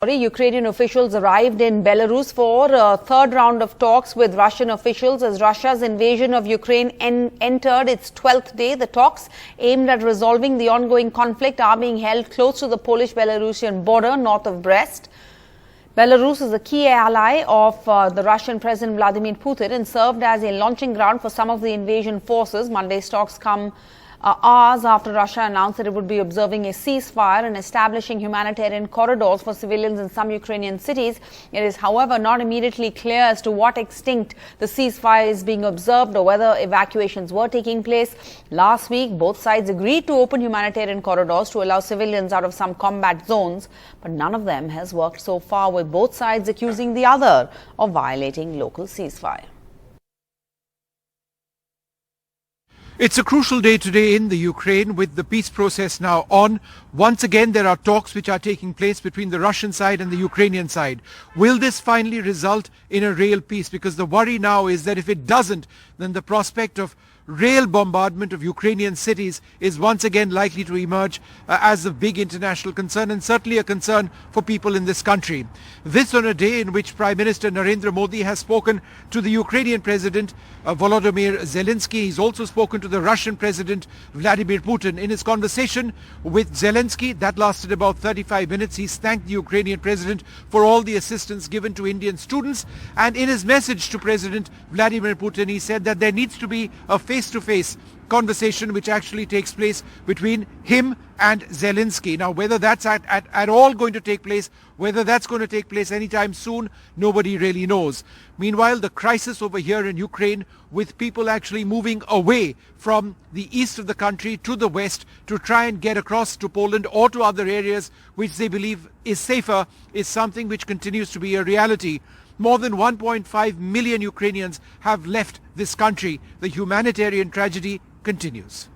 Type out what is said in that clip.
Ukrainian officials arrived in Belarus for a third round of talks with Russian officials as Russia's invasion of Ukraine entered its 12th day. The talks aimed at resolving the ongoing conflict are being held close to the Polish-Belarusian border north of Brest. Belarus is a key ally of the Russian President Vladimir Putin and served as a launching ground for some of the invasion forces. Monday's talks come hours after Russia announced that it would be observing a ceasefire and establishing humanitarian corridors for civilians in some Ukrainian cities. It is, however, not immediately clear as to what extent the ceasefire is being observed or whether evacuations were taking place. Last week, both sides agreed to open humanitarian corridors to allow civilians out of some combat zones, but none of them has worked so far, with both sides accusing the other of violating local ceasefire. It's a crucial day today in the Ukraine with the peace process now on. Once again, there are talks which are taking place between the Russian side and the Ukrainian side. Will this finally result in a real peace? Because the worry now is that if it doesn't, then the prospect of real bombardment of Ukrainian cities is once again likely to emerge as a big international concern, and certainly a concern for people in this country. This on a day in which Prime Minister Narendra Modi has spoken to the Ukrainian President Volodymyr Zelensky. He's also spoken to the Russian President Vladimir Putin. In his conversation with Zelensky, that lasted about 35 minutes, he's thanked the Ukrainian President for all the assistance given to Indian students. And in his message to President Vladimir Putin, he said that there needs to be a face-to-face conversation which actually takes place between him and Zelensky. Now, whether that's at all going to take place, whether that's going to take place anytime soon, nobody really knows. Meanwhile, the crisis over here in Ukraine, with people actually moving away from the east of the country to the west to try and get across to Poland or to other areas which they believe is safer, is something which continues to be a reality. More than 1.5 million Ukrainians have left this country. The humanitarian tragedy continues.